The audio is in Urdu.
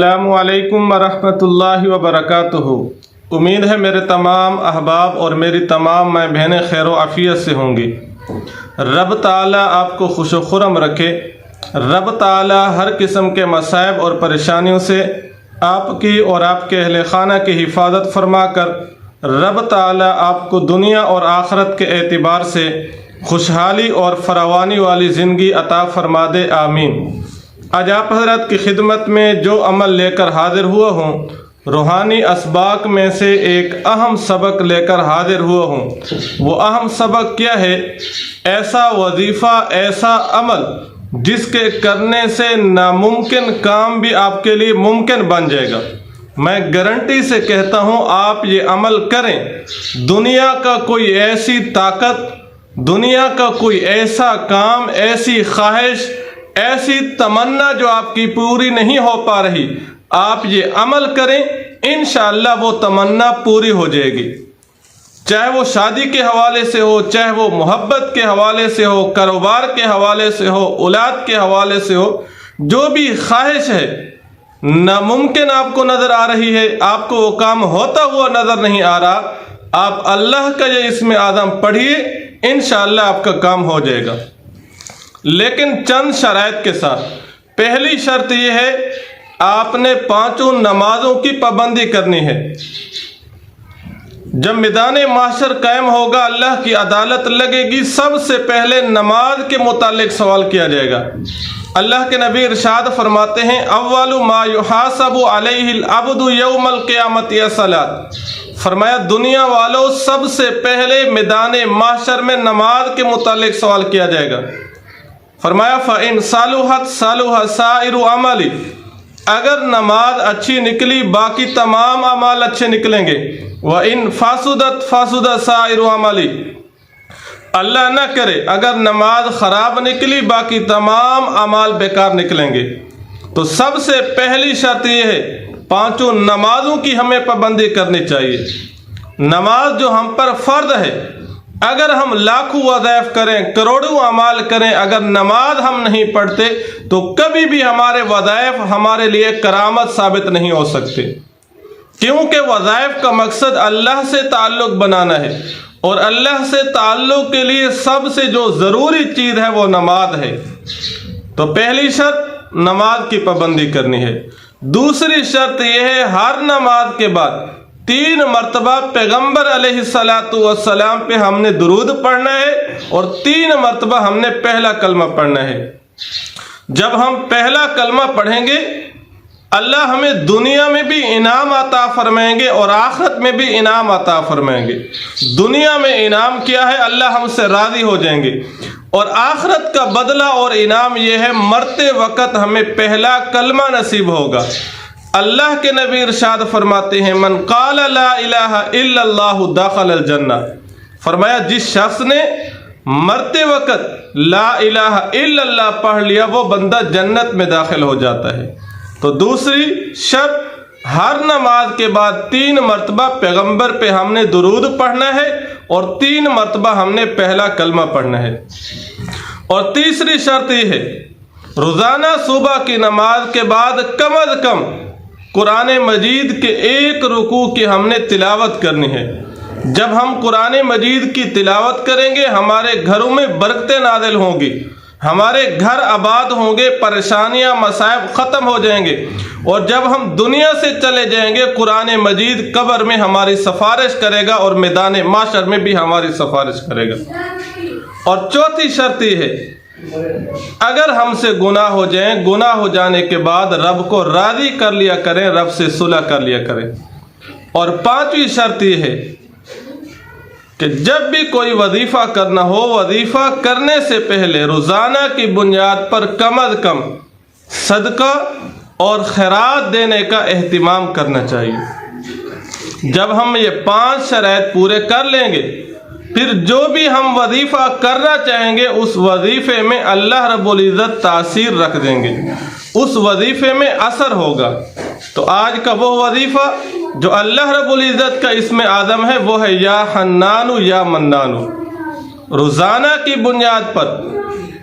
السلام علیکم ورحمۃ اللہ وبرکاتہ۔ امید ہے میرے تمام احباب اور میری تمام ماں بہنیں خیر و عافیت سے ہوں گی۔ رب تعالیٰ آپ کو خوش و خرم رکھے۔ رب تعالیٰ ہر قسم کے مصائب اور پریشانیوں سے آپ کی اور آپ کے اہل خانہ کی حفاظت فرما کر رب تعالیٰ آپ کو دنیا اور آخرت کے اعتبار سے خوشحالی اور فراوانی والی زندگی عطا فرما دے، آمین۔ آج آپ حضرات کی خدمت میں جو عمل لے کر حاضر ہوا ہوں، روحانی اسباق میں سے ایک اہم سبق لے کر حاضر ہوا ہوں۔ وہ اہم سبق کیا ہے؟ ایسا وظیفہ، ایسا عمل جس کے کرنے سے ناممکن کام بھی آپ کے لیے ممکن بن جائے گا۔ میں گارنٹی سے کہتا ہوں، آپ یہ عمل کریں، دنیا کا کوئی ایسی طاقت، دنیا کا کوئی ایسا کام، ایسی خواہش، ایسی تمنا جو آپ کی پوری نہیں ہو پا رہی، آپ یہ عمل کریں، انشاءاللہ وہ تمنا پوری ہو جائے گی۔ چاہے وہ شادی کے حوالے سے ہو، چاہے وہ محبت کے حوالے سے ہو، کاروبار کے حوالے سے ہو، اولاد کے حوالے سے ہو، جو بھی خواہش ہے، ناممکن آپ کو نظر آ رہی ہے، آپ کو وہ کام ہوتا ہوا نظر نہیں آ رہا، آپ اللہ کا یہ اسم اعظم پڑھیے، انشاءاللہ آپ کا کام ہو جائے گا، لیکن چند شرائط کے ساتھ۔ پہلی شرط یہ ہے، آپ نے 5 نمازوں کی پابندی کرنی ہے۔ جب میدان محشر قائم ہوگا، اللہ کی عدالت لگے گی، سب سے پہلے نماز کے متعلق سوال کیا جائے گا۔ اللہ کے نبی ارشاد فرماتے ہیں، اول ما یحاسب علیہ العبد یوم القیامت الصلاۃ۔ فرمایا دنیا والوں، سب سے پہلے میدان محشر میں نماز کے متعلق سوال کیا جائے گا۔ فرمایا فَإِن صَلُحَتْ صَلُحَ سَائِرُ عَمَلِ، اگر نماز اچھی نکلی، باقی تمام اعمال اچھے نکلیں گے۔ وَإِن فَسُدَتْ فَسُدَ سَائِرُ عَمَلِ، اللہ نہ کرے اگر نماز خراب نکلی، باقی تمام اعمال بیکار نکلیں گے۔ تو سب سے پہلی شرط یہ ہے، 5 نمازوں کی ہمیں پابندی کرنی چاہیے۔ نماز جو ہم پر فرض ہے، اگر ہم لاکھوں وظائف کریں، کروڑوں اعمال کریں، اگر نماز ہم نہیں پڑھتے تو کبھی بھی ہمارے وظائف ہمارے لیے کرامت ثابت نہیں ہو سکتے، کیونکہ وظائف کا مقصد اللہ سے تعلق بنانا ہے، اور اللہ سے تعلق کے لیے سب سے جو ضروری چیز ہے وہ نماز ہے۔ تو پہلی شرط نماز کی پابندی کرنی ہے۔ دوسری شرط یہ ہے، ہر نماز کے بعد 3 مرتبہ پیغمبر علیہ الصلاۃ والسلام پہ ہم نے درود پڑھنا ہے، اور 3 مرتبہ ہم نے پہلا کلمہ پڑھنا ہے۔ جب ہم پہلا کلمہ پڑھیں گے، اللہ ہمیں دنیا میں بھی انعام عطا فرمائیں گے اور آخرت میں بھی انعام عطا فرمائیں گے۔ دنیا میں انعام کیا ہے؟ اللہ ہم سے راضی ہو جائیں گے، اور آخرت کا بدلہ اور انعام یہ ہے، مرتے وقت ہمیں پہلا کلمہ نصیب ہوگا۔ اللہ کے نبی ارشاد فرماتے ہیں، من قال لا الہ الا اللہ دخل الجنہ۔ فرمایا جس شخص نے مرتے وقت لا الہ الا اللہ پڑھ لیا، وہ بندہ جنت میں داخل ہو جاتا ہے۔ تو دوسری شرط، ہر نماز کے بعد 3 مرتبہ پیغمبر پہ ہم نے درود پڑھنا ہے، اور 3 مرتبہ ہم نے پہلا کلمہ پڑھنا ہے۔ اور تیسری شرط یہ ہے، روزانہ صبح کی نماز کے بعد کم از کم قرآن مجید کے 1 رکوع کی ہم نے تلاوت کرنی ہے۔ جب ہم قرآن مجید کی تلاوت کریں گے، ہمارے گھروں میں برکتیں نازل ہوں گی، ہمارے گھر آباد ہوں گے، پریشانیاں مصائب ختم ہو جائیں گے، اور جب ہم دنیا سے چلے جائیں گے، قرآن مجید قبر میں ہماری سفارش کرے گا، اور میدان محشر میں بھی ہماری سفارش کرے گا۔ اور چوتھی شرط یہ ہے، اگر ہم سے گناہ ہو جائیں، گناہ ہو جانے کے بعد رب کو راضی کر لیا کریں، رب سے صلح کر لیا کریں۔ اور 5ویں شرط یہ ہے کہ جب بھی کوئی وظیفہ کرنا ہو، وظیفہ کرنے سے پہلے روزانہ کی بنیاد پر کم از کم صدقہ اور خیرات دینے کا اہتمام کرنا چاہیے۔ جب ہم یہ 5 شرائط پورے کر لیں گے، پھر جو بھی ہم وظیفہ کرنا چاہیں گے، اس وظیفے میں اللہ رب العزت تاثیر رکھ دیں گے، اس وظیفے میں اثر ہوگا۔ تو آج کا وہ وظیفہ جو اللہ رب العزت کا اسم اعظم ہے، وہ ہے یا حنان یا منان۔ روزانہ کی بنیاد پر